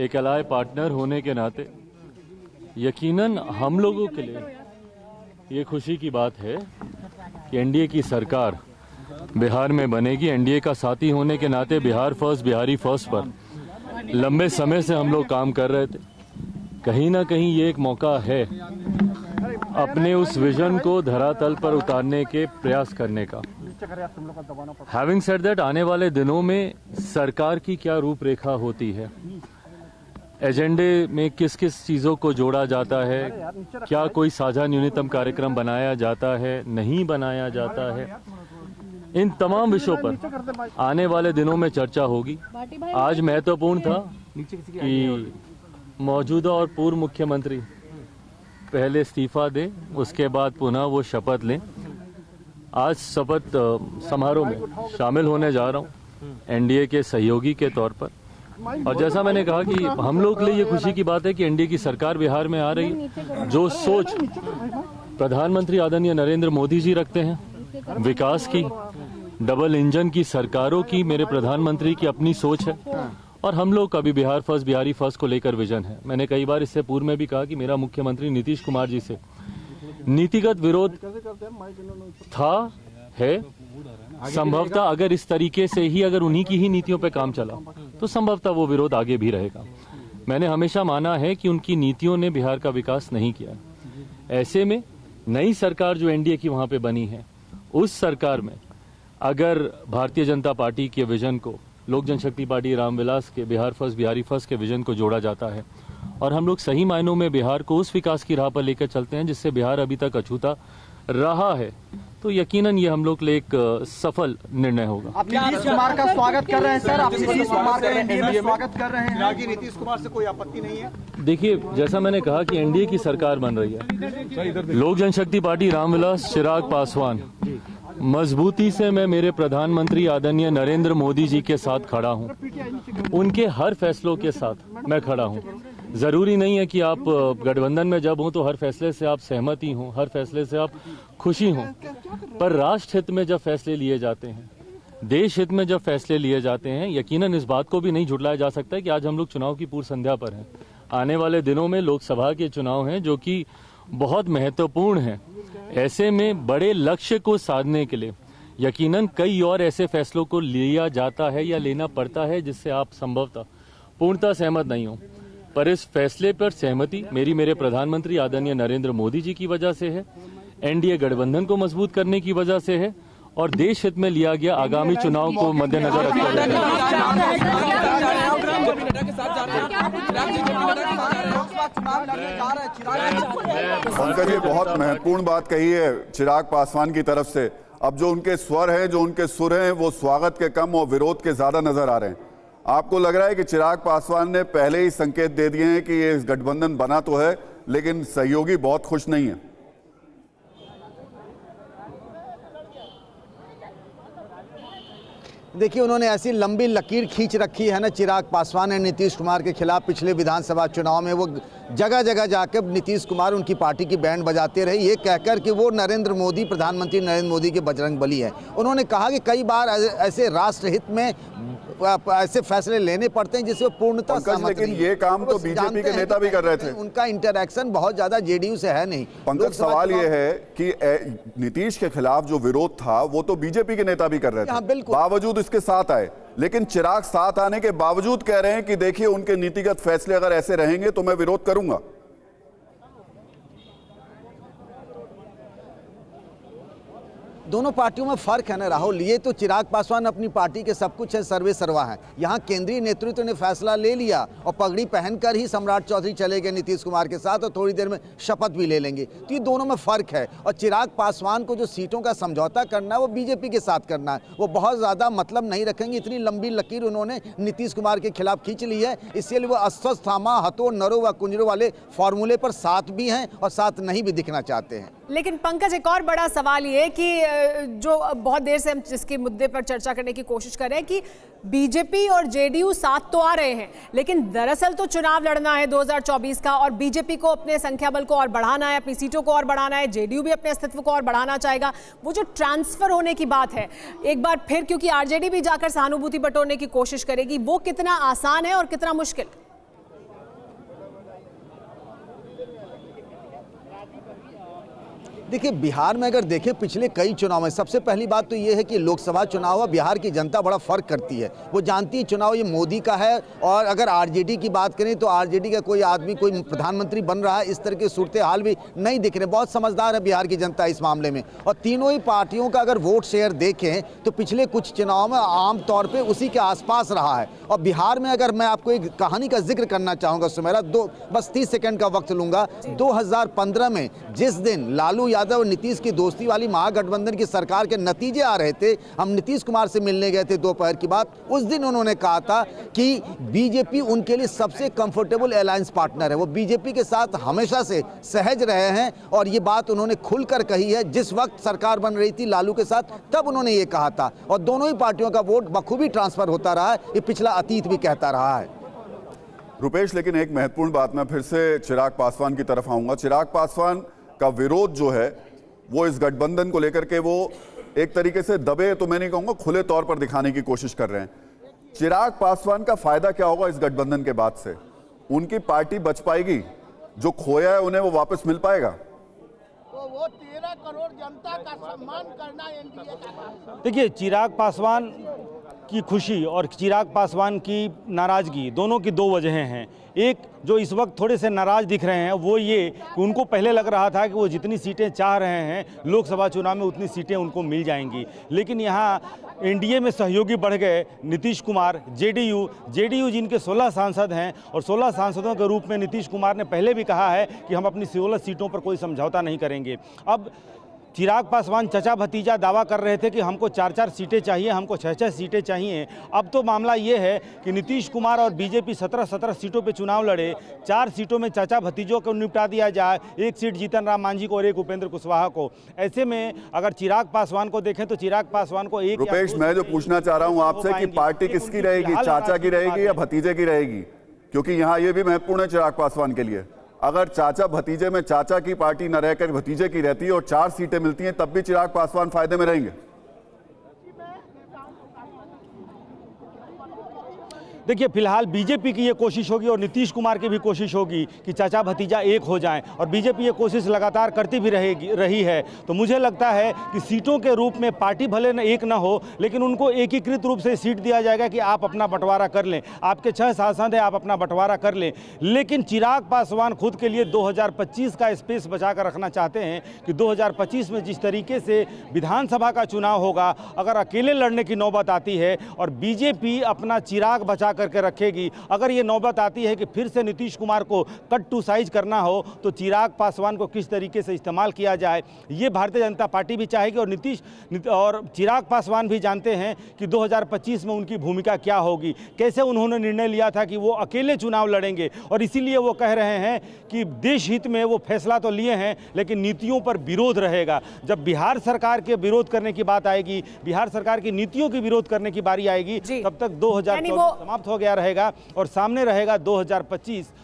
एक अलाय पार्टनर होने के नाते यकीनन हम लोगों के लिए ये खुशी की बात है कि एनडीए की सरकार बिहार में बनेगी। एनडीए का साथी होने के नाते बिहार फर्स्ट, बिहारी फर्स्ट पर लंबे समय से हम लोग काम कर रहे थे। कहीं ना कहीं ये एक मौका है अपने उस विजन को धरातल पर उतारने के प्रयास करने का। हैविंग सेड दैट, आने वाले दिनों में सरकार की क्या रूपरेखा होती है, एजेंडे में किस किस चीज़ों को जोड़ा जाता है, क्या कोई साझा न्यूनतम कार्यक्रम बनाया जाता है, नहीं बनाया जाता है, इन तमाम विषयों पर आने वाले दिनों में चर्चा होगी। आज महत्वपूर्ण था कि मौजूदा और पूर्व मुख्यमंत्री पहले इस्तीफा दें, उसके बाद पुनः वो शपथ लें। आज शपथ समारोह में शामिल होने जा रहा हूँ एनडीए के सहयोगी के तौर पर। और जैसा मैंने कहा कि हम लोग के लिए ये खुशी की बात है कि एनडीए की सरकार बिहार में आ रही है। जो सोच प्रधानमंत्री आदरणीय नरेंद्र मोदी जी रखते हैं विकास की, डबल इंजन की सरकारों की, मेरे प्रधानमंत्री की अपनी सोच है और हम लोग का भी बिहार फर्स्ट, बिहारी फर्स्ट को लेकर विजन है। मैंने कई बार इससे पूर्व में भी कहा कि मेरा मुख्यमंत्री नीतीश कुमार जी से नीतिगत विरोध था, है। संभवतः अगर इस तरीके से ही अगर उन्हीं की ही नीतियों पे काम चला तो संभवतः वो विरोध आगे भी रहेगा। मैंने हमेशा माना है कि उनकी नीतियों ने बिहार का विकास नहीं किया। ऐसे में नई सरकार जो एनडीए की वहां पे बनी है, उस सरकार में अगर भारतीय जनता पार्टी के विजन को, लोक जनशक्ति पार्टी रामविलास के बिहार फर्स्ट, बिहारी फर्स्ट के विजन को जोड़ा जाता है और हम लोग सही मायनों में बिहार को उस विकास की राह पर लेकर चलते हैं जिससे बिहार अभी तक अछूता रहा है, तो यकीनन ये हम लोग के लिए एक सफल निर्णय होगा। आप नीतीश कुमार का स्वागत कर रहे हैं सर, आप नीतीश कुमार का एनडीए में स्वागत कर रहे हैं कि नीतीश कुमार से कोई आपत्ति नहीं है? देखिए, जैसा मैंने कहा कि एनडीए की सरकार बन रही है, लोक जनशक्ति पार्टी रामविलास चिराग पासवान, मजबूती से मैं मेरे प्रधानमंत्री आदरणीय नरेंद्र मोदी जी के साथ खड़ा हूं। उनके हर फैसलों के साथ मैं खड़ा हूं। जरूरी नहीं है कि आप गठबंधन में जब हो तो हर फैसले से आप सहमत ही हों, हर फैसले से आप खुशी हों, पर राष्ट्र हित में जब फैसले लिए जाते हैं, देश हित में जब फैसले लिए जाते हैं, यकीनन इस बात को भी नहीं झुटलाया जा सकता है कि आज हम लोग चुनाव की पूर्व संध्या पर हैं। आने वाले दिनों में लोकसभा के चुनाव हैं जो कि बहुत महत्वपूर्ण हैं। ऐसे में बड़े लक्ष्य को साधने के लिए यकीनन कई और ऐसे फैसलों को लिया जाता है या लेना पड़ता है जिससे आप संभवतः पूर्णतः सहमत नहीं हो, पर इस फैसले पर सहमति मेरे प्रधानमंत्री आदरणीय नरेंद्र मोदी जी की वजह से है, एनडीए गठबंधन को मजबूत करने की वजह से है और देश हित में लिया गया आगामी चुनाव को मद्देनजर रखते पंकज, ये बहुत महत्वपूर्ण बात कही है चिराग पासवान की तरफ से। अब जो उनके स्वर हैं, जो उनके सुर हैं, वो स्वागत के कम और विरोध के ज्यादा नजर आ रहे हैं। आपको लग रहा है कि चिराग पासवान ने पहले ही संकेत दे दिए हैं कि ये गठबंधन बना तो है लेकिन सहयोगी बहुत खुश नहीं है? देखिए, उन्होंने ऐसी लंबी लकीर खींच रखी है ना चिराग पासवान ने नीतीश कुमार के खिलाफ। पिछले विधानसभा चुनाव में वो जगह जगह जाकर नीतीश कुमार उनकी पार्टी की बैंड बजाते रहे, ये कहकर कि वो नरेंद्र मोदी, प्रधानमंत्री नरेंद्र मोदी के बजरंगबली है। उन्होंने कहा कि कई बार ऐसे राष्ट्रहित में ऐसे फैसले लेने पड़ते हैं जिससे पूर्णतः सहमत नहीं। लेकिन ये काम तो बीजेपी के नेता भी कर रहे थे। उनका इंटरैक्शन बहुत ज्यादा जेडीयू से है नहीं। पंकज, सवाल ये है कि नीतीश के खिलाफ जो विरोध था वो तो बीजेपी के नेता भी कर रहे थे, बावजूद इसके साथ आए। लेकिन चिराग साथ आने के बावजूद कह रहे हैं कि देखिए उनके नीतिगत फैसले अगर ऐसे रहेंगे तो मैं विरोध करूंगा। दोनों पार्टियों में फर्क है ना राहुल। ये तो चिराग पासवान अपनी पार्टी के सब कुछ है, सर्वे सर्वा है। यहाँ केंद्रीय नेतृत्व ने फैसला ले लिया और पगड़ी पहनकर ही सम्राट चौधरी चले गए नीतीश कुमार के साथ और थोड़ी देर में शपथ भी ले लेंगे। तो ये दोनों में फर्क है। और चिराग पासवान को जो सीटों का समझौता करना है वो बीजेपी के साथ करना है, वो बहुत ज़्यादा मतलब नहीं रखेंगे। इतनी लंबी लकीर उन्होंने नीतीश कुमार के खिलाफ खींच ली है, इसलिए वो अस्वस्थ, थामा, हथो, नरो व कुंजरों वाले फॉर्मूले पर साथ भी हैं और साथ नहीं भी दिखना चाहते हैं। लेकिन पंकज, एक और बड़ा सवाल ये कि जो बहुत देर से हम जिसके मुद्दे पर चर्चा करने की कोशिश कर रहे हैं कि बीजेपी और जेडीयू साथ तो आ रहे हैं, लेकिन दरअसल तो चुनाव लड़ना है 2024 का और बीजेपी को अपने संख्या बल को और बढ़ाना है, अपनी सीटों को और बढ़ाना है, जेडीयू भी अपने अस्तित्व को और बढ़ाना चाहेगा। वो जो ट्रांसफर होने की बात है एक बार फिर, क्योंकि आरजेडी भी जाकर सहानुभूति बटोरने की कोशिश करेगी, वो कितना आसान है और कितना मुश्किल? देखिए, बिहार में अगर देखें पिछले कई चुनाव में, सबसे पहली बात तो ये है कि लोकसभा चुनाव है, बिहार की जनता बड़ा फर्क करती है। वो जानती है चुनाव ये मोदी का है, और अगर आरजेडी की बात करें तो आरजेडी का कोई आदमी कोई प्रधानमंत्री बन रहा है, इस तरह के सूरत हाल भी नहीं दिख रहे। बहुत समझदार है बिहार की जनता इस मामले में। और तीनों ही पार्टियों का अगर वोट शेयर देखें तो पिछले कुछ चुनाव में आमतौर पर उसी के आसपास रहा है। और बिहार में अगर मैं आपको एक कहानी का जिक्र करना चाहूँगा सुमेरा, बस 30 सेकंड का वक्त लूँगा। 2015 में जिस दिन लालू यादव और नीतीश की दोस्ती वाली महागठबंधन की सरकार के नतीजे आ रहे थे, हम नीतीश कुमार से मिलने गए थे दोपहर की बात, उस दिन उन्होंने कहा था कि बीजेपी उनके लिए सबसे कंफर्टेबल अलायंस पार्टनर है। वो बीजेपी के साथ हमेशा से सहज रहे हैं, और ये बात उन्होंने खुलकर कही है। जिस वक्त सरकार बन रही थी लालू के साथ, तब उन्होंने ये कहा था, और दोनों ही पार्टियों का वोट बखूबी ट्रांसफर होता रहा है। ये पिछला अतीत भी कहता रहा है। रुपेश, लेकिन एक महत्वपूर्ण बात, मैं फिर से चिराग पासवान की तरफ आऊंगा। चिराग पासवान का विरोध जो है वो इस गठबंधन को लेकर के वो एक तरीके से दबे, तो मैं नहीं कहूंगा, खुले तौर पर दिखाने की कोशिश कर रहे हैं। चिराग पासवान का फायदा क्या होगा इस गठबंधन के बाद से? उनकी पार्टी बच पाएगी? जो खोया है उन्हें वो वापस मिल पाएगा? तो वो 13 करोड़ जनता का सम्मान करना एनडीए का काम है। देखिए, चिराग पासवान की खुशी और चिराग पासवान की नाराज़गी, दोनों की दो वजहें हैं। एक जो इस वक्त थोड़े से नाराज़ दिख रहे हैं वो ये कि उनको पहले लग रहा था कि वो जितनी सीटें चाह रहे हैं लोकसभा चुनाव में उतनी सीटें उनको मिल जाएंगी, लेकिन यहाँ एनडीए में सहयोगी बढ़ गए। नीतीश कुमार, जेडीयू जिनके 16 सांसद हैं, और 16 सांसदों के रूप में नीतीश कुमार ने पहले भी कहा है कि हम अपनी 16 सीटों पर कोई समझौता नहीं करेंगे। अब चिराग पासवान चचा भतीजा दावा कर रहे थे कि हमको 4-4 सीटें चाहिए, हमको 6-6 सीटें चाहिए। अब तो मामला ये है कि नीतीश कुमार और बीजेपी 17-17 सीटों पे चुनाव लड़े, 4 सीटों में चाचा भतीजों को निपटा दिया जाए, 1 सीट जीतन राम मांझी को और 1 उपेंद्र कुशवाहा को। ऐसे में अगर चिराग पासवान को देखें तो चिराग पासवान को एक। रुपेश, मैं जो पूछना चाह रहा हूं आपसे कि पार्टी किसकी रहेगी, चाचा की रहेगी या भतीजे की रहेगी? क्योंकि यहाँ ये भी महत्वपूर्ण है चिराग पासवान के लिए। अगर चाचा भतीजे में चाचा की पार्टी न रहकर भतीजे की रहती है और 4 सीटें मिलती हैं, तब भी चिराग पासवान फायदे में रहेंगे। देखिए, फिलहाल बीजेपी की ये कोशिश होगी और नीतीश कुमार की भी कोशिश होगी कि चाचा भतीजा एक हो जाएं, और बीजेपी ये कोशिश लगातार करती भी रही है। तो मुझे लगता है कि सीटों के रूप में पार्टी भले न एक ना हो, लेकिन उनको एकीकृत रूप से सीट दिया जाएगा कि आप अपना बंटवारा कर लें, आपके 6 सांसद हैं, आप अपना बंटवारा कर लें। लेकिन चिराग पासवान खुद के लिए 2025 का स्पेस बचा कर रखना चाहते हैं कि 2025 में जिस तरीके से विधानसभा का चुनाव होगा, अगर अकेले लड़ने की नौबत आती है और बीजेपी अपना चिराग बचा करके रखेगी, अगर ये नौबत आती है कि फिर से नीतीश कुमार को कट टू साइज करना हो, तो चिराग पासवान को किस तरीके से इस्तेमाल किया जाए, ये भारतीय जनता पार्टी भी चाहेगी। और चिराग पासवान भी जानते हैं कि 2025 में उनकी भूमिका क्या होगी, कैसे उन्होंने निर्णय लिया था कि वो अकेले चुनाव लड़ेंगे, और इसीलिए वो कह रहे हैं कि देश हित में वो फैसला तो लिए हैं लेकिन नीतियों पर विरोध रहेगा। जब बिहार सरकार के विरोध करने की बात आएगी, बिहार सरकार की नीतियों की विरोध करने की बारी आएगी, तब तक 2024 समाप्त हो गया रहेगा और सामने रहेगा 2025।